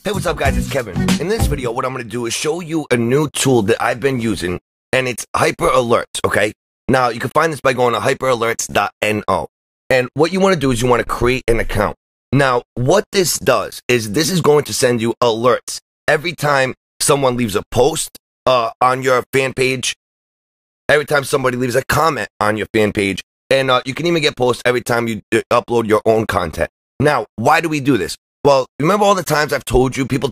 Hey, what's up guys, it's Kevin. In this video, what I'm going to do is show you a new tool that I've been using, and it's Hyper Alerts, okay? Now, you can find this by going to hyperalerts.no. And what you want to do is you want to create an account. Now, what this does is this is going to send you alerts every time someone leaves a post on your fan page, every time somebody leaves a comment on your fan page, and you can even get posts every time you upload your own content. Now, why do we do this? Well, remember all the times I've told you, people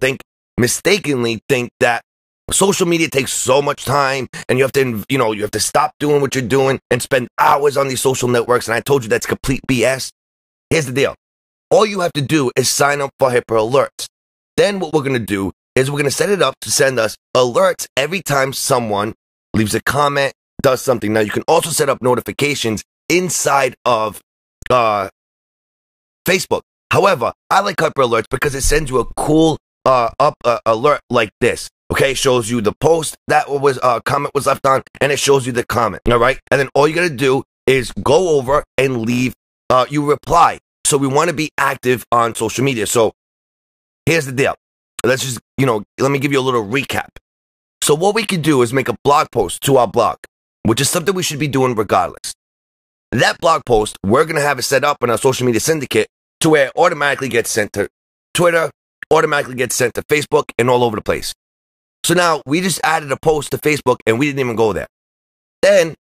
mistakenly think that social media takes so much time and you have to stop doing what you're doing and spend hours on these social networks. And I told you that's complete BS. Here's the deal. All you have to do is sign up for Hyper Alerts. Then what we're going to do is we're going to set it up to send us alerts every time someone leaves a comment, does something. Now, you can also set up notifications inside of Facebook. However, I like Hyper Alerts because it sends you a cool alert like this. Okay, it shows you the post that was comment was left on, and it shows you the comment. All right, and then all you gotta do is go over and leave. You reply. So we want to be active on social media. So here's the deal. Let's just let me give you a little recap. So what we could do is make a blog post to our blog, which is something we should be doing regardless. That blog post, we're gonna have it set up in our social media syndicate to where it automatically gets sent to Twitter, automatically gets sent to Facebook, and all over the place. So now, we just added a post to Facebook, and we didn't even go there. Then,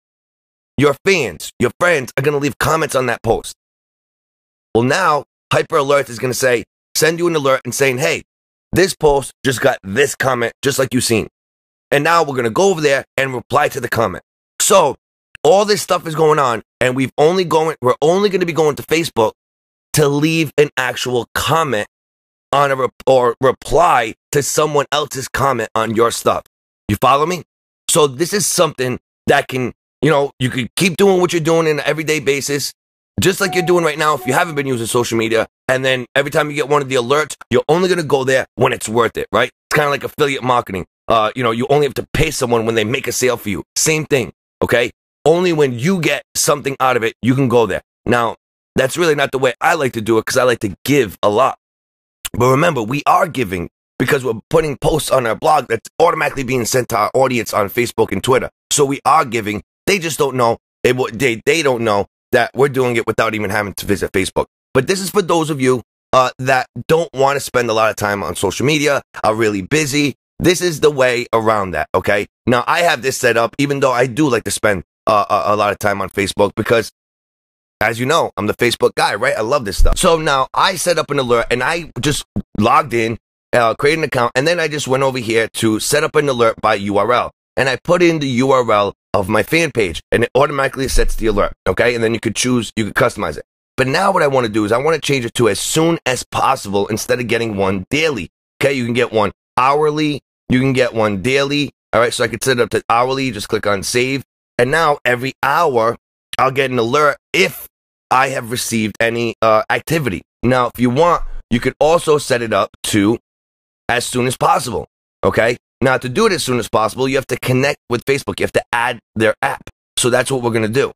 your fans, your friends, are going to leave comments on that post. Well, now, Hyper Alert is going to send you an alert and saying, hey, this post just got this comment, just like you've seen. And now, we're going to go over there and reply to the comment. So, all this stuff is going on, and we're only going to be going to Facebook to leave an actual comment on or reply to someone else's comment on your stuff. You follow me? So this is something that can, you can keep doing what you're doing on an everyday basis, just like you're doing right now if you haven't been using social media. And then every time you get one of the alerts, you're only going to go there when it's worth it, right? It's kind of like affiliate marketing. You only have to pay someone when they make a sale for you. Same thing, okay? Only when you get something out of it, you can go there. Now, that's really not the way I like to do it because I like to give a lot. But remember, we are giving because we're putting posts on our blog that's automatically being sent to our audience on Facebook and Twitter. So we are giving. They just don't know. They don't know that we're doing it without even having to visit Facebook. But this is for those of you that don't want to spend a lot of time on social media, are really busy. This is the way around that, okay? Now, I have this set up, even though I do like to spend a lot of time on Facebook because, as you know, I'm the Facebook guy, right? I love this stuff. So now I set up an alert and I just logged in, created an account, and then I just went over here to set up an alert by URL. And I put in the URL of my fan page and it automatically sets the alert, okay? And then you could customize it. But now what I want to do is I want to change it to as soon as possible instead of getting one daily, okay? You can get one hourly, you can get one daily, all right? So I could set it up to hourly, just click on save. And now every hour, I'll get an alert if I have received any activity. Now, if you want, you could also set it up to as soon as possible, okay? Now, to do it as soon as possible, you have to connect with Facebook. You have to add their app. So that's what we're going to do.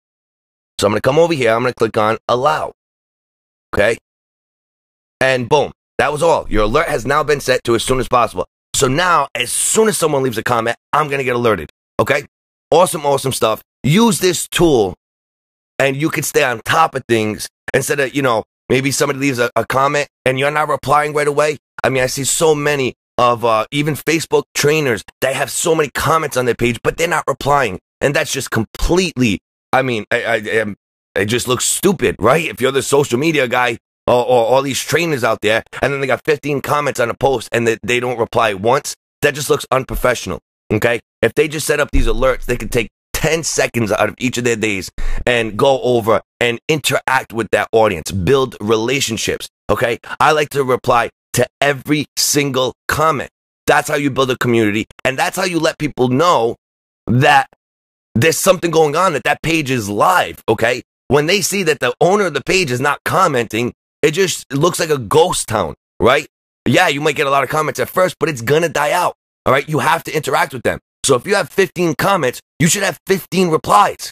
So I'm going to come over here. I'm going to click on Allow, okay? And boom, that was all. Your alert has now been set to as soon as possible. So now, as soon as someone leaves a comment, I'm going to get alerted, okay? Awesome, awesome stuff. Use this tool and you can stay on top of things instead of, maybe somebody leaves a comment and you're not replying right away. I mean, I see so many of even Facebook trainers that have so many comments on their page, but they're not replying. And that's just completely, it just looks stupid, right? If you're the social media guy or all these trainers out there and then they got 15 comments on a post and they don't reply once, that just looks unprofessional, okay? If they just set up these alerts, they could take 10 seconds out of each of their days and go over and interact with that audience, build relationships, okay? I like to reply to every single comment. That's how you build a community, and that's how you let people know that there's something going on, that page is live, okay? When they see that the owner of the page is not commenting, it just looks like a ghost town, right? Yeah, you might get a lot of comments at first, but it's gonna die out, all right? You have to interact with them. So if you have 15 comments, you should have 15 replies.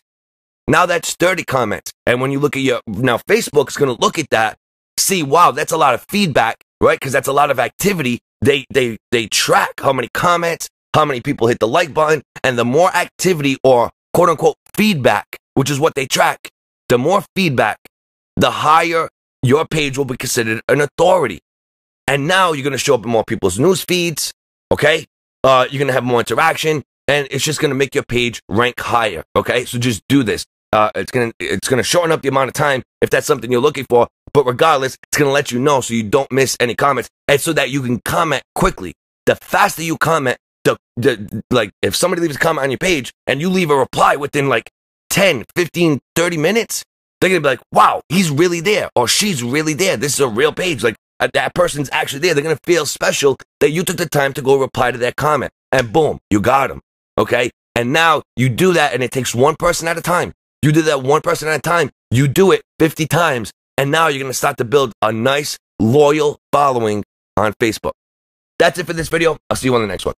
Now that's 30 comments. And when you look at now Facebook's going to look at that, see, wow, that's a lot of feedback, right? Because that's a lot of activity. they track how many comments, how many people hit the like button, and the more activity or quote unquote feedback, which is what they track, the more feedback, the higher your page will be considered an authority. And now you're going to show up in more people's news feeds, okay? You're going to have more interaction, and it's just going to make your page rank higher, okay? So just do this. It's gonna shorten up the amount of time if that's something you're looking for. But regardless, it's gonna let you know so you don't miss any comments, and so that you can comment quickly. The faster you comment, like if somebody leaves a comment on your page and you leave a reply within like 10, 15, 30 minutes, they're gonna be like, wow, he's really there, or she's really there. This is a real page. Like that person's actually there. They're gonna feel special that you took the time to go reply to their comment, and boom, you got them. Okay, and now you do that, and it takes one person at a time. You do that one person at a time. You do it 50 times, and now you're going to start to build a nice, loyal following on Facebook. That's it for this video. I'll see you on the next one.